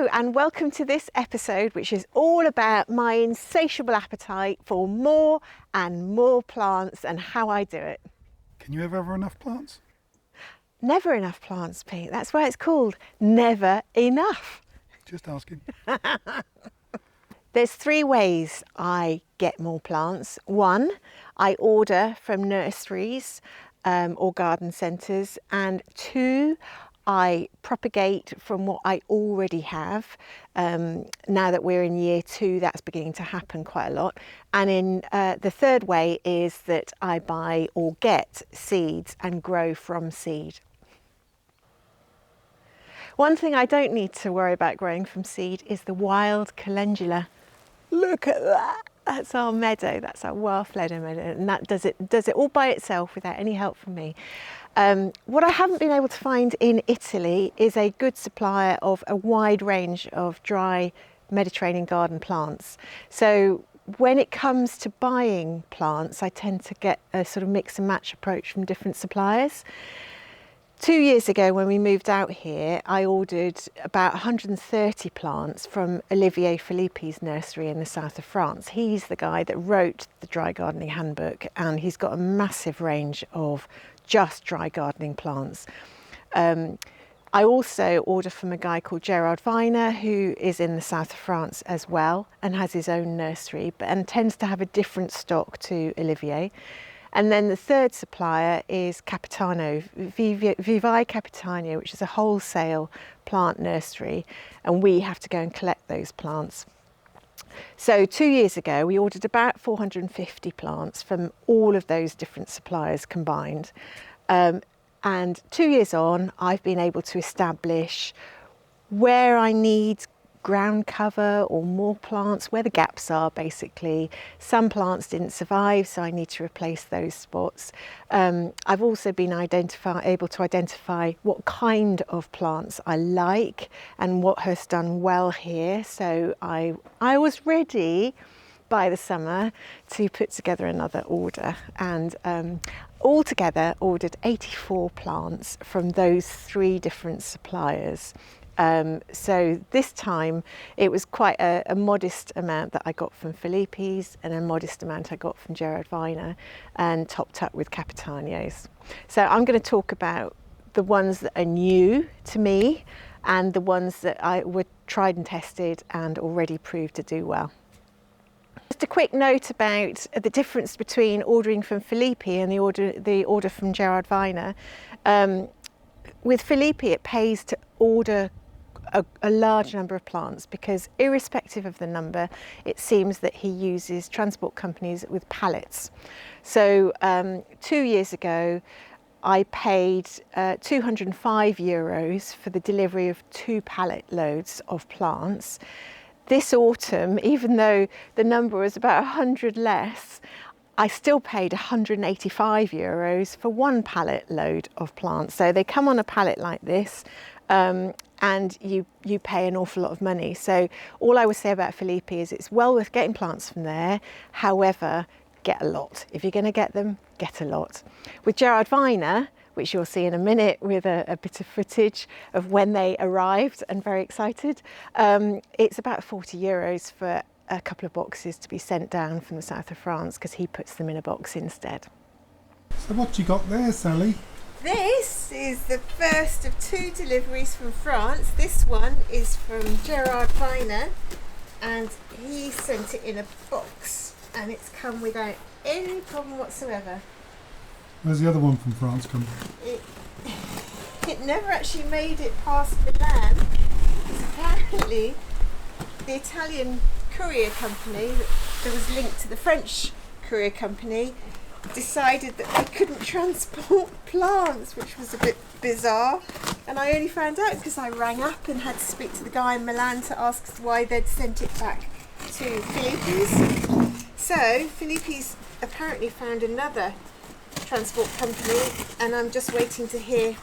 Hello and welcome to this episode, which is all about my insatiable appetite for more and more plants and how I do it. Can you ever have enough plants? Never enough plants, Pete. That's why it's called Never Enough. Just asking. There's three ways I get more plants. One, I order from nurseries or garden centres, and two, I propagate from what I already have. Now that we're in year 2, that's beginning to happen quite a lot. And in the third way is that I buy or get seeds and grow from seed. One thing I don't need to worry about growing from seed is the wild calendula. Look at that. That's our meadow, that's our wildflower meadow, and that does it all by itself without any help from me. What I haven't been able to find in Italy is a good supplier of a wide range of dry Mediterranean garden plants. So when it comes to buying plants, I tend to get a sort of mix and match approach from different suppliers. 2 years ago, when we moved out here, I ordered about 130 plants from Olivier Philippe's nursery in the south of France. He's the guy that wrote the Dry Gardening Handbook, and he's got a massive range of just dry gardening plants. I also order from a guy called Gerard Viner, who is in the south of France as well and has his own nursery, and tends to have a different stock to Olivier. And then the third supplier is Capitano, Vivae Capitano, which is a wholesale plant nursery, and we have to go and collect those plants. So 2 years ago, we ordered about 450 plants from all of those different suppliers combined. And 2 years on, I've been able to establish where I need ground cover or more plants, where the gaps are basically. Some plants didn't survive, so I need to replace those spots. I've also been able to identify what kind of plants I like and what has done well here. So I was ready by the summer to put together another order, and altogether ordered 84 plants from those 3 different suppliers. So this time it was quite a modest amount that I got from Philippe's and a modest amount I got from Gerard Viner, and topped up with Capitano's. So I'm going to talk about the ones that are new to me and the ones that were tried and tested and already proved to do well. Just a quick note about the difference between ordering from Philippe and the order from Gerard Viner. With Philippe, it pays to order a large number of plants, because irrespective of the number, it seems that he uses transport companies with pallets. So 2 years ago, I paid €205 for the delivery of 2 pallet loads of plants. This autumn, even though the number was about 100 less, I still paid €185 for 1 pallet load of plants. So they come on a pallet like this, and you pay an awful lot of money. So all I would say about Philippe is it's well worth getting plants from there. However, get a lot. If you're going to get them, get a lot. With Gerard Viner, which you'll see in a minute with a bit of footage of when they arrived, and very excited, it's about €40 for a couple of boxes to be sent down from the south of France, because he puts them in a box instead. So what you got there, Sally? This is the first of 2 deliveries from France. This one is from Gerard Viner, and he sent it in a box, and it's come without any problem whatsoever. Where's the other one from France come? It never actually made it past Milan. Apparently, the Italian courier company that was linked to the French courier company decided that they couldn't transport plants, which was a bit bizarre, and I only found out because I rang up and had to speak to the guy in Milan to ask why they'd sent it back to Philippe's. So Philippe's apparently found another transport company, and I'm just waiting to hear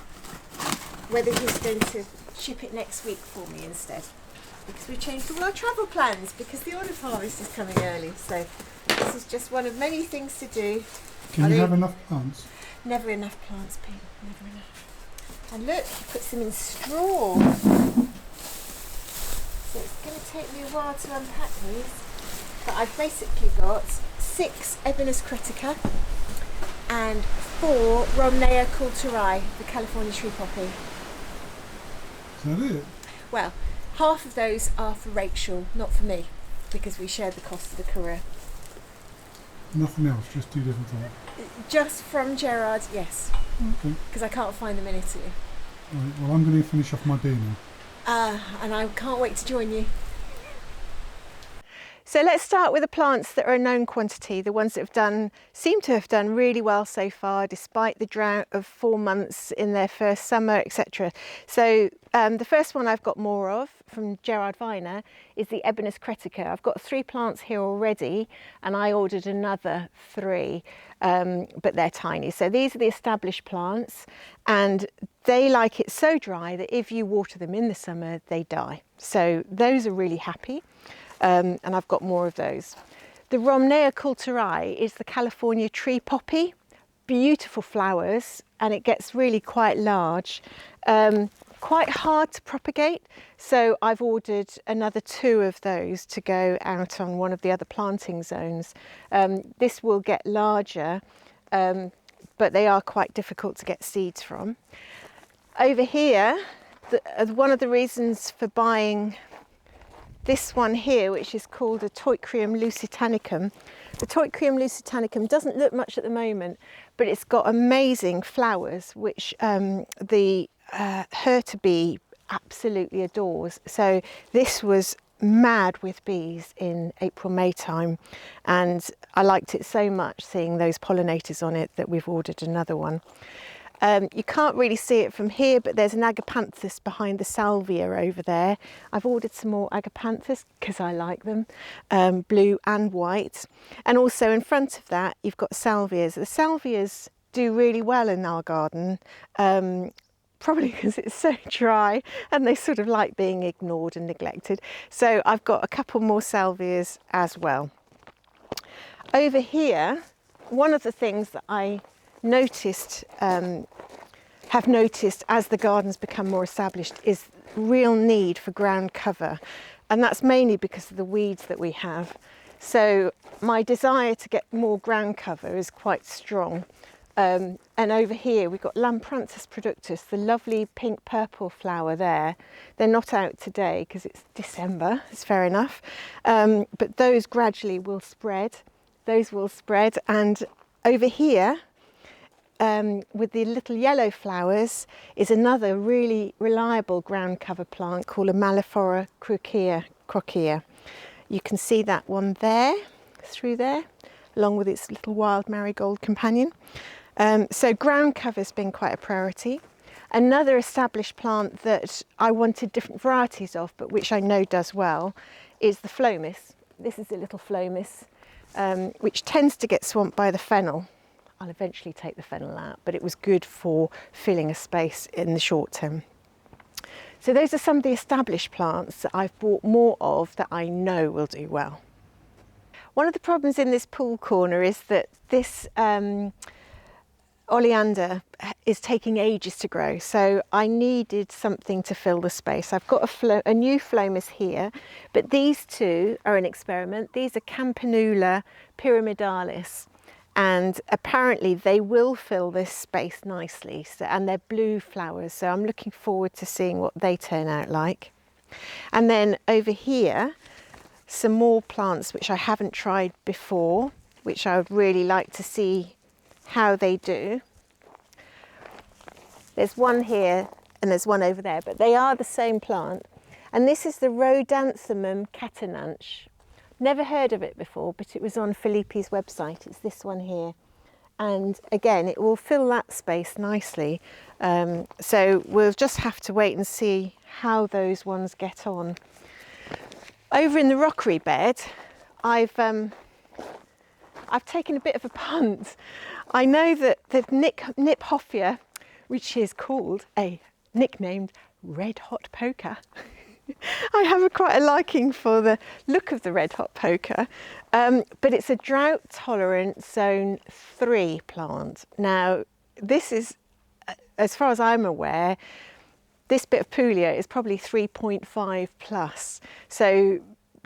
whether he's going to ship it next week for me instead, because we changed all our travel plans because the olive harvest is coming early. So this is just one of many things to do. Can you have enough plants? Never enough plants, Pete. Never enough. And look, he puts them in straw. take me a while to unpack these, but I've basically got 6 Ebenus critica and 4 Rhomnea coulteri, the California tree poppy. Is that it? Well, half of those are for Rachel, not for me, because we shared the cost of the courier. Nothing else, just 2 different things. Just from Gerard, yes, Okay. because I can't find them in Italy. Right, well, I'm going to finish off my beer now. And I can't wait to join you. So let's start with the plants that are a known quantity, the ones that seem to have done really well so far, despite the drought of 4 months in their first summer, etc. So the first one I've got more of from Gerard Viner is the Ebenus critica. I've got 3 plants here already, and I ordered another 3, but they're tiny. So these are the established plants, and they like it so dry that if you water them in the summer, they die. So those are really happy. And I've got more of those. The Rhomnea coulteri is the California tree poppy. Beautiful flowers, and it gets really quite large. Quite hard to propagate, so I've ordered another 2 of those to go out on one of the other planting zones. This will get larger, but they are quite difficult to get seeds from. Over here, one of the reasons for buying this one here, which is called a Toicrium lusitanicum. The Toicrium lusitanicum doesn't look much at the moment, but it's got amazing flowers, which the Herta bee absolutely adores. So this was mad with bees in April-May time, and I liked it so much seeing those pollinators on it that we've ordered another one. You can't really see it from here, but there's an agapanthus behind the salvia over there. I've ordered some more agapanthus because I like them, blue and white. And also in front of that, you've got salvias. The salvias do really well in our garden, probably because it's so dry and they sort of like being ignored and neglected. So I've got a couple more salvias as well. Over here, one of the things that I have noticed as the gardens become more established is real need for ground cover, and that's mainly because of the weeds that we have. So my desire to get more ground cover is quite strong, and over here we've got Lampranthus productus, the lovely pink purple flower there. They're not out today because it's December, it's fair enough, but those gradually will spread. And over here with the little yellow flowers is another really reliable ground cover plant called a Malleifera croquea. You can see that one there, through there, along with its little wild marigold companion. So ground cover's been quite a priority. Another established plant that I wanted different varieties of, but which I know does well, is the Phlomis. This is a little Phlomis, which tends to get swamped by the fennel. I'll eventually take the fennel out, but it was good for filling a space in the short term. So those are some of the established plants that I've bought more of that I know will do well. One of the problems in this pool corner is that this oleander is taking ages to grow, so I needed something to fill the space. I've got a new Phlomis here, but these 2 are an experiment. These are Campanula pyramidalis, and apparently they will fill this space nicely, and they're blue flowers, so I'm looking forward to seeing what they turn out like. And then over here, some more plants which I haven't tried before, which I would really like to see how they do. There's one here and there's one over there, but they are the same plant. And this is the Rhodanthemum catenanche. Never heard of it before, but it was on Felipe's website. It's this one here. And again, it will fill that space nicely. So we'll just have to wait and see how those ones get on. Over in the rockery bed, I've taken a bit of a punt. I know that the Kniphofia, which is called nicknamed Red Hot Poker, I have quite a liking for the look of the red hot poker, but it's a drought tolerant zone 3 plant. Now this is, as far as I'm aware, this bit of Puglia is probably 3.5 plus. So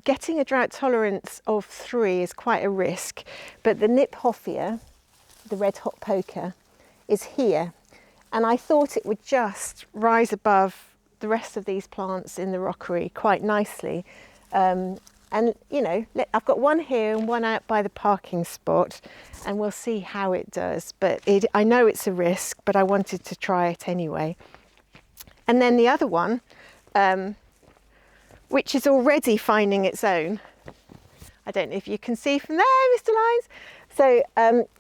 getting a drought tolerance of 3 is quite a risk, but the Niphophia, the red hot poker, is here. And I thought it would just rise above the rest of these plants in the rockery quite nicely. And you know, I've got one here and one out by the parking spot, and we'll see how it does. But I know it's a risk, but I wanted to try it anyway. And then the other one, which is already finding its own. I don't know if you can see from there, Mr. Lyons. So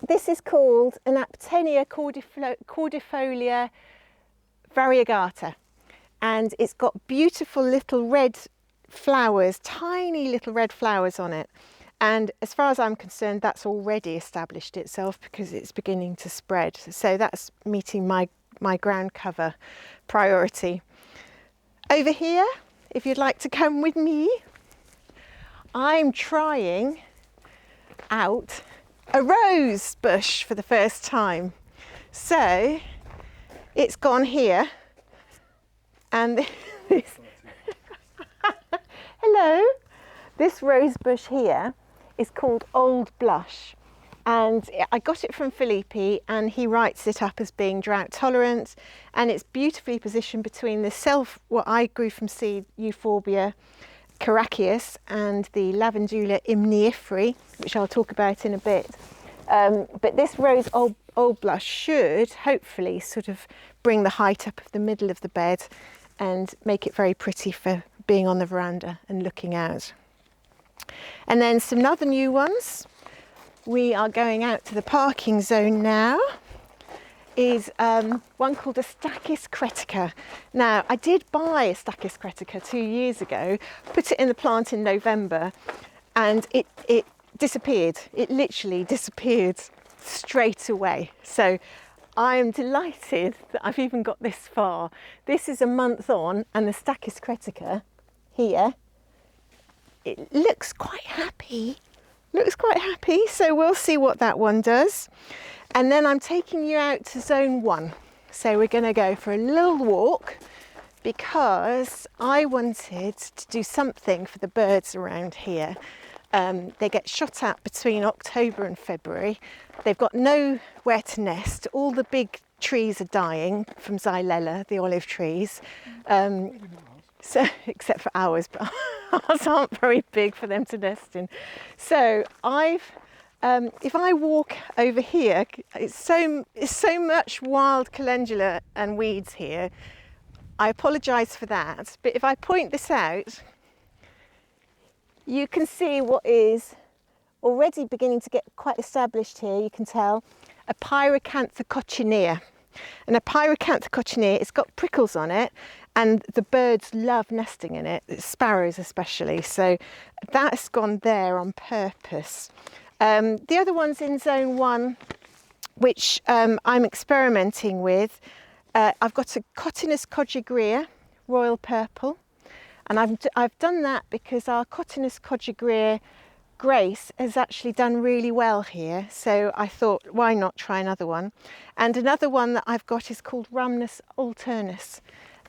this is called an Aptenia cordifolia variegata, and it's got beautiful little red flowers, tiny little red flowers on it. And as far as I'm concerned, that's already established itself because it's beginning to spread. So that's meeting my ground cover priority. Over here, if you'd like to come with me, I'm trying out a rose bush for the first time. So it's gone here, and this hello, this rose bush here is called Old Blush, and I got it from Filippi, and he writes it up as being drought tolerant, and it's beautifully positioned between the what I grew from seed, Euphorbia caraceus, and the Lavandula imniferi, which I'll talk about in a bit. But this rose Old Blush should hopefully sort of bring the height up of the middle of the bed and make it very pretty for being on the veranda and looking out. And then some other new ones. We are going out to the parking zone now. Is one called a Stachys cretica. Now, I did buy a Stachys cretica 2 years ago, put it in the plant in November, and it disappeared. It literally disappeared straight away. So I am delighted that I've even got this far. This is a month on, and the Stachys cretica here, it looks quite happy. So we'll see what that one does. And then I'm taking you out to zone 1. So we're going to go for a little walk because I wanted to do something for the birds around here. They get shot at between October and February. They've got nowhere to nest. All the big trees are dying from Xylella, the olive trees. So, except for ours, but ours aren't very big for them to nest in. So if I walk over here, it's so much wild calendula and weeds here. I apologise for that, but if I point this out, you can see what is already beginning to get quite established here. You can tell a Pyracantha coccinea. And a Pyracantha coccinea, it's got prickles on it, and the birds love nesting in it, sparrows especially. So that's gone there on purpose. The other ones in zone 1, which I'm experimenting with, I've got a Cotinus cojigrea, royal purple, and I've done that because our Cotinus cojigrea Grace has actually done really well here, so I thought why not try another one. And another one that I've got is called Rhamnus alternus,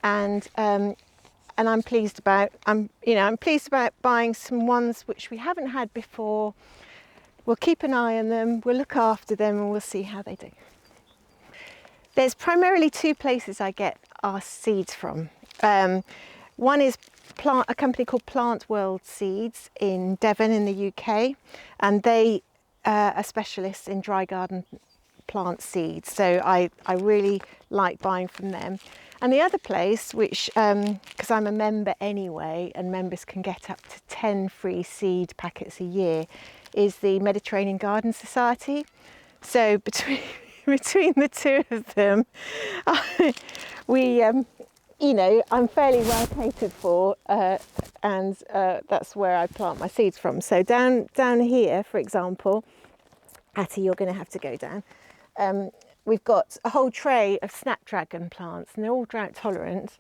and I'm pleased about. I'm pleased about buying some ones which we haven't had before. We'll keep an eye on them, we'll look after them, and we'll see how they do. There's primarily 2 places I get our seeds from. One is a company called Plant World Seeds in Devon in the UK, and they are specialists in dry garden plant seeds, so I really like buying from them. And the other place, which because I'm a member anyway, and members can get up to 10 free seed packets a year, is the Mediterranean Garden Society. So between the 2 of them, I'm fairly well catered for, and that's where I plant my seeds from. So down here, for example, Hattie, you're going to have to go down. We've got a whole tray of snapdragon plants, and they're all drought tolerant.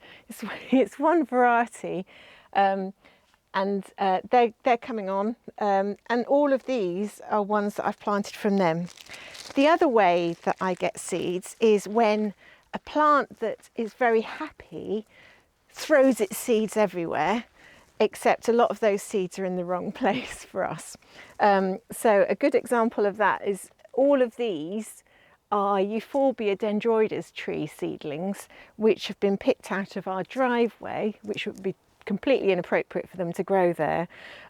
It's one variety, and they're coming on. And all of these are ones that I've planted from them. The other way that I get seeds is when a a plant that is very happy throws its seeds everywhere, except a lot of those seeds are in the wrong place for us. So a good example of that is all of these are Euphorbia dendroides tree seedlings, which have been picked out of our driveway, which would be completely inappropriate for them to grow there.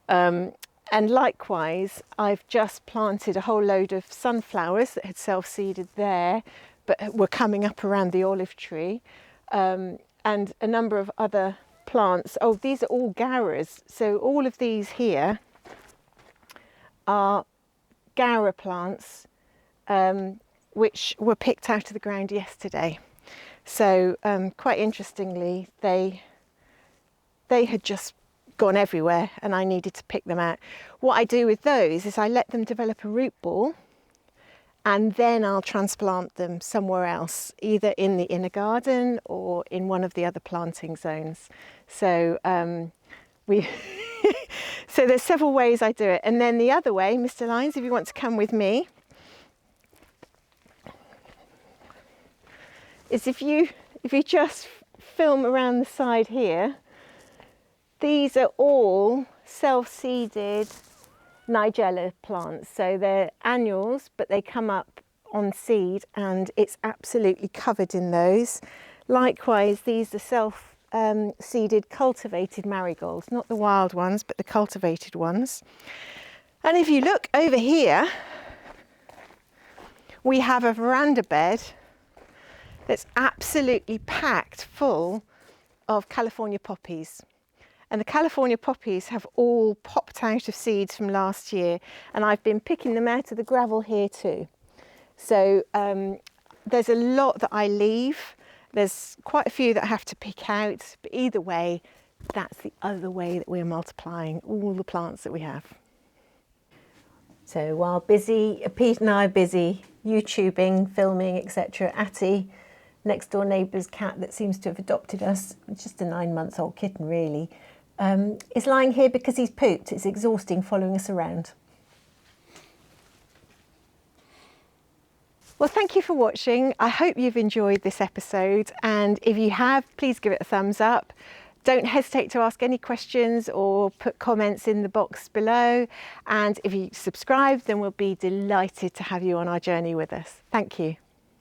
And likewise, I've just planted a whole load of sunflowers that had self-seeded there, but were coming up around the olive tree, and a number of other plants. Oh, these are all garras. So all of these here are garra plants, which were picked out of the ground yesterday. So quite interestingly, they had just gone everywhere and I needed to pick them out. What I do with those is I let them develop a root ball, and then I'll transplant them somewhere else, either in the inner garden or in one of the other planting zones. So so there's several ways I do it. And then the other way, Mr. Lyons, if you want to come with me, is if you just film around the side here, these are all self-seeded Nigella plants. So they're annuals, but they come up on seed and it's absolutely covered in those. Likewise, these are self-seeded cultivated marigolds, not the wild ones, but the cultivated ones. And if you look over here, we have a veranda bed that's absolutely packed full of California poppies. And the California poppies have all popped out of seeds from last year, and I've been picking them out of the gravel here too. So there's a lot that I leave. There's quite a few that I have to pick out, but either way, that's the other way that we're multiplying all the plants that we have. So while Pete and I are busy YouTubing, filming, etc., Atty, next door neighbour's cat that seems to have adopted us, it's just a 9-month-old kitten really, is lying here because he's pooped. It's exhausting following us around. Well, thank you for watching. I hope you've enjoyed this episode, and if you have, please give it a thumbs up. Don't hesitate to ask any questions or put comments in the box below, and if you subscribe, then we'll be delighted to have you on our journey with us. Thank you.